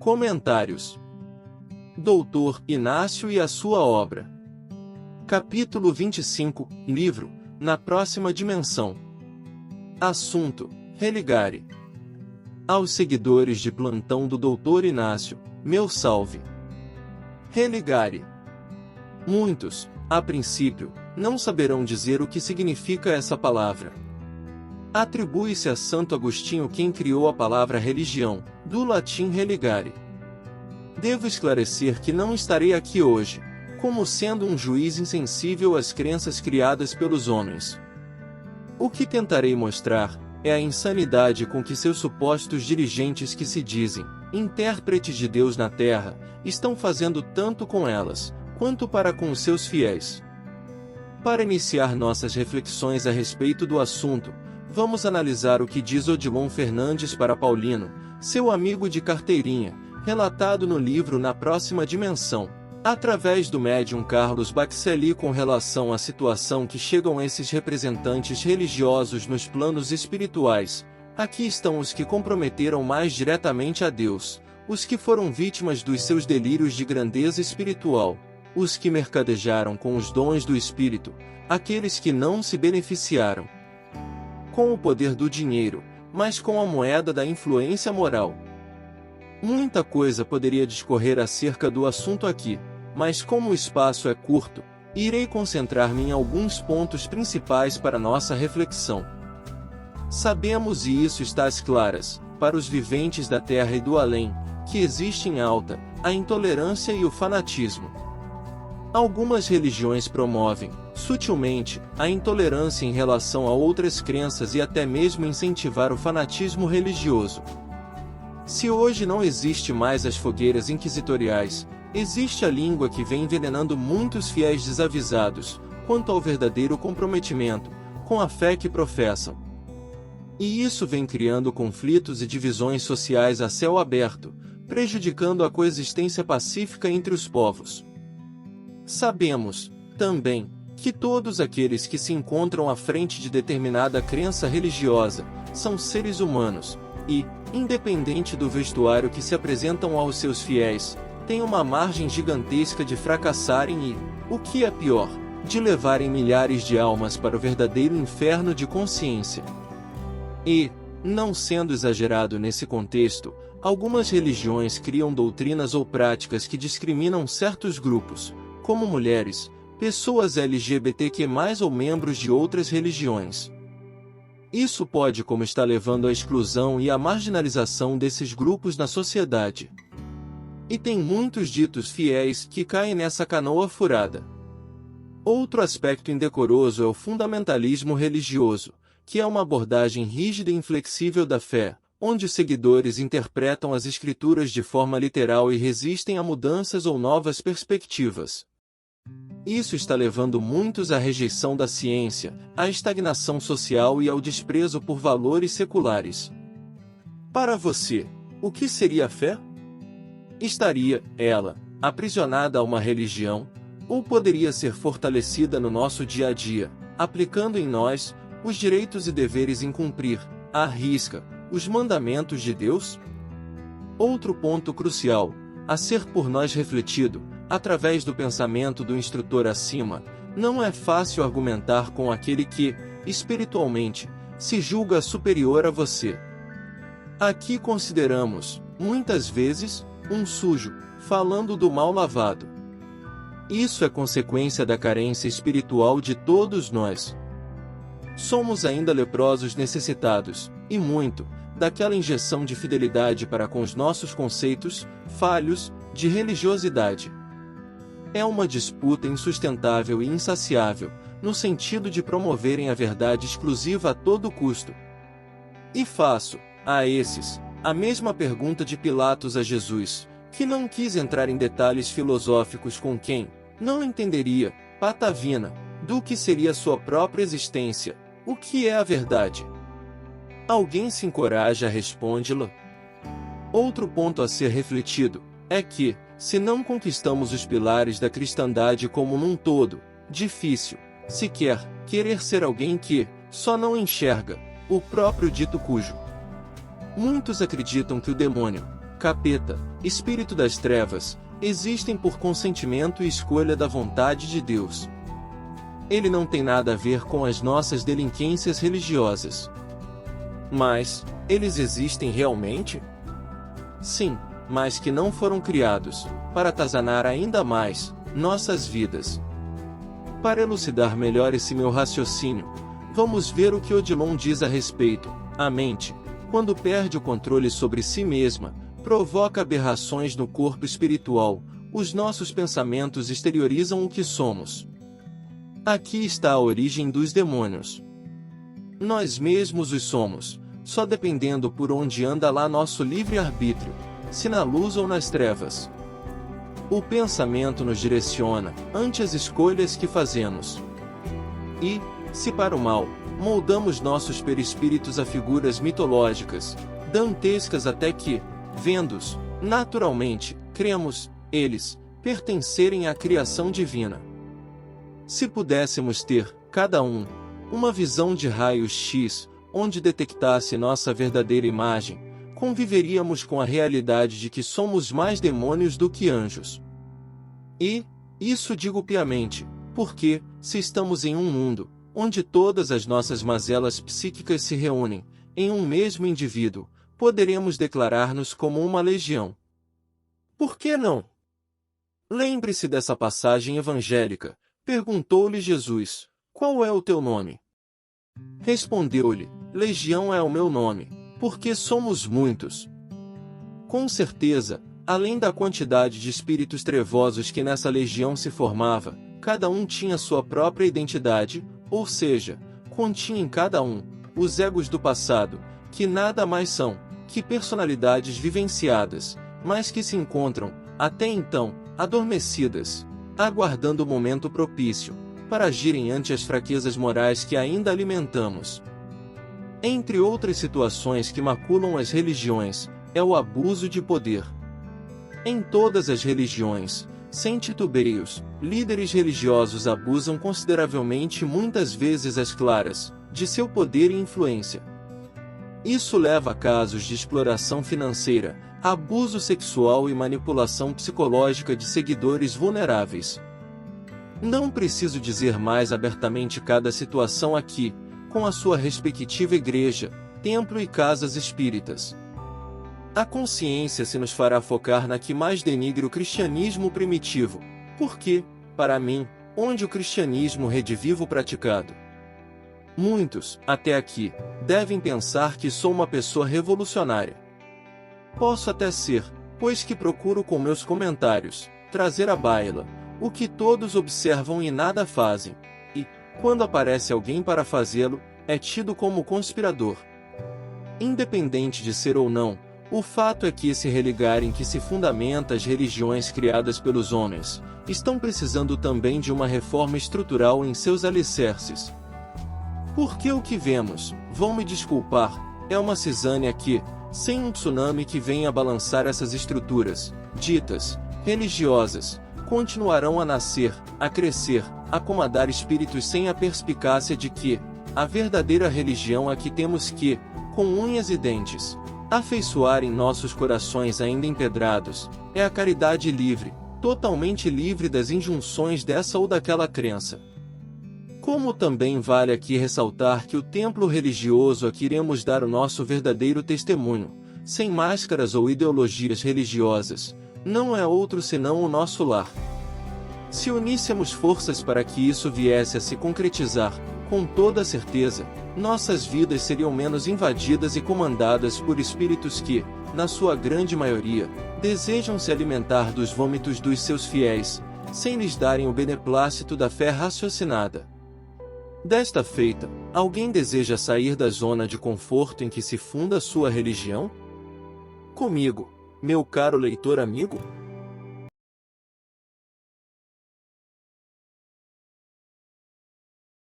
Comentários. Doutor Inácio e a sua obra. Capítulo 25, livro, Na Próxima Dimensão. Assunto, Religare. Aos seguidores de plantão do Doutor Inácio, meu salve. Religare. Muitos, a princípio, não saberão dizer o que significa essa palavra. Atribui-se a Santo Agostinho quem criou a palavra religião, do latim religare. Devo esclarecer que não estarei aqui hoje, como sendo um juiz insensível às crenças criadas pelos homens. O que tentarei mostrar é a insanidade com que seus supostos dirigentes que se dizem intérpretes de Deus na Terra estão fazendo tanto com elas, quanto para com os seus fiéis. Para iniciar nossas reflexões a respeito do assunto, vamos analisar o que diz Odilon Fernandes para Paulino, seu amigo de carteirinha, relatado no livro Na Próxima Dimensão, através do médium Carlos Baxelli com relação à situação que chegam esses representantes religiosos nos planos espirituais. Aqui estão os que comprometeram mais diretamente a Deus, os que foram vítimas dos seus delírios de grandeza espiritual, os que mercadejaram com os dons do Espírito, aqueles que não se beneficiaram com o poder do dinheiro, mas com a moeda da influência moral. Muita coisa poderia discorrer acerca do assunto aqui, mas como o espaço é curto, irei concentrar-me em alguns pontos principais para nossa reflexão. Sabemos, e isso está às claras, para os viventes da terra e do além, que existe em alta a intolerância e o fanatismo. Algumas religiões promovem, sutilmente, a intolerância em relação a outras crenças e até mesmo incentivar o fanatismo religioso. Se hoje não existe mais as fogueiras inquisitoriais, existe a língua que vem envenenando muitos fiéis desavisados, quanto ao verdadeiro comprometimento, com a fé que professam. E isso vem criando conflitos e divisões sociais a céu aberto, prejudicando a coexistência pacífica entre os povos. Sabemos, também, que todos aqueles que se encontram à frente de determinada crença religiosa, são seres humanos, e, independente do vestuário que se apresentam aos seus fiéis, têm uma margem gigantesca de fracassarem e, o que é pior, de levarem milhares de almas para o verdadeiro inferno de consciência. E, não sendo exagerado nesse contexto, algumas religiões criam doutrinas ou práticas que discriminam certos grupos, como mulheres, pessoas LGBTQ+, ou membros de outras religiões. Isso pode como está levando à exclusão e à marginalização desses grupos na sociedade. E tem muitos ditos fiéis que caem nessa canoa furada. Outro aspecto indecoroso é o fundamentalismo religioso, que é uma abordagem rígida e inflexível da fé, onde os seguidores interpretam as escrituras de forma literal e resistem a mudanças ou novas perspectivas. Isso está levando muitos à rejeição da ciência, à estagnação social e ao desprezo por valores seculares. Para você, o que seria a fé? Estaria, ela, aprisionada a uma religião, ou poderia ser fortalecida no nosso dia a dia, aplicando em nós os direitos e deveres em cumprir, à risca, os mandamentos de Deus? Outro ponto crucial, a ser por nós refletido, através do pensamento do instrutor acima, não é fácil argumentar com aquele que, espiritualmente, se julga superior a você. Aqui consideramos, muitas vezes, um sujo, falando do mal lavado. Isso é consequência da carência espiritual de todos nós. Somos ainda leprosos necessitados, e muito, daquela injeção de fidelidade para com os nossos conceitos, falhos, de religiosidade. É uma disputa insustentável e insaciável, no sentido de promoverem a verdade exclusiva a todo custo. E faço, a esses, a mesma pergunta de Pilatos a Jesus, que não quis entrar em detalhes filosóficos com quem não entenderia, patavina, do que seria sua própria existência, o que é a verdade. Alguém se encoraja a respondê-la? Outro ponto a ser refletido é que, se não conquistamos os pilares da cristandade como num todo, difícil, sequer, querer ser alguém que só não enxerga o próprio dito cujo. Muitos acreditam que o demônio capeta, espírito das trevas, existem por consentimento e escolha da vontade de Deus. Ele não tem nada a ver com as nossas delinquências religiosas. Mas, eles existem realmente? Sim, mas que não foram criados para atazanar ainda mais nossas vidas. Para elucidar melhor esse meu raciocínio, vamos ver o que Odilon diz a respeito. A mente, quando perde o controle sobre si mesma, provoca aberrações no corpo espiritual. Os nossos pensamentos exteriorizam o que somos. Aqui está a origem dos demônios. Nós mesmos os somos, só dependendo por onde anda lá nosso livre-arbítrio, se na luz ou nas trevas. O pensamento nos direciona, ante as escolhas que fazemos. E, se para o mal, moldamos nossos perispíritos a figuras mitológicas, dantescas até que, vendo-os, naturalmente, cremos, eles, pertencerem à criação divina. Se pudéssemos ter, cada um, uma visão de raios-x, onde detectasse nossa verdadeira imagem, conviveríamos com a realidade de que somos mais demônios do que anjos. E, isso digo piamente, porque, se estamos em um mundo, onde todas as nossas mazelas psíquicas se reúnem, em um mesmo indivíduo, poderemos declarar-nos como uma legião. Por que não? Lembre-se dessa passagem evangélica. Perguntou-lhe Jesus: qual é o teu nome? Respondeu-lhe: Legião é o meu nome, porque somos muitos. Com certeza, além da quantidade de espíritos trevosos que nessa legião se formava, cada um tinha sua própria identidade, ou seja, continha em cada um os egos do passado, que nada mais são que personalidades vivenciadas, mas que se encontram, até então, adormecidas, aguardando o momento propício para agirem ante as fraquezas morais que ainda alimentamos. Entre outras situações que maculam as religiões, é o abuso de poder. Em todas as religiões, sem titubeios, líderes religiosos abusam consideravelmente e muitas vezes às claras, de seu poder e influência. Isso leva a casos de exploração financeira, abuso sexual e manipulação psicológica de seguidores vulneráveis. Não preciso dizer mais abertamente cada situação aqui, com a sua respectiva igreja, templo e casas espíritas. A consciência se nos fará focar na que mais denigre o cristianismo primitivo, porque, para mim, onde o cristianismo redivivo praticado. Muitos, até aqui, devem pensar que sou uma pessoa revolucionária. Posso até ser, pois que procuro com meus comentários trazer à baila o que todos observam e nada fazem, e, quando aparece alguém para fazê-lo, é tido como conspirador. Independente de ser ou não, o fato é que esse religar em que se fundamenta as religiões criadas pelos homens, estão precisando também de uma reforma estrutural em seus alicerces. Porque o que vemos, vão me desculpar, é uma cisânia que, sem um tsunami que venha balançar essas estruturas, ditas, religiosas, continuarão a nascer, a crescer, a comandar espíritos sem a perspicácia de que, a verdadeira religião a que temos que, com unhas e dentes, afeiçoar em nossos corações ainda empedrados, é a caridade livre, totalmente livre das injunções dessa ou daquela crença. Como também vale aqui ressaltar que o templo religioso a que iremos dar o nosso verdadeiro testemunho, sem máscaras ou ideologias religiosas, não é outro senão o nosso lar. Se uníssemos forças para que isso viesse a se concretizar, com toda certeza, nossas vidas seriam menos invadidas e comandadas por espíritos que, na sua grande maioria, desejam se alimentar dos vômitos dos seus fiéis, sem lhes darem o beneplácito da fé raciocinada. Desta feita, alguém deseja sair da zona de conforto em que se funda sua religião? Comigo, meu caro leitor amigo?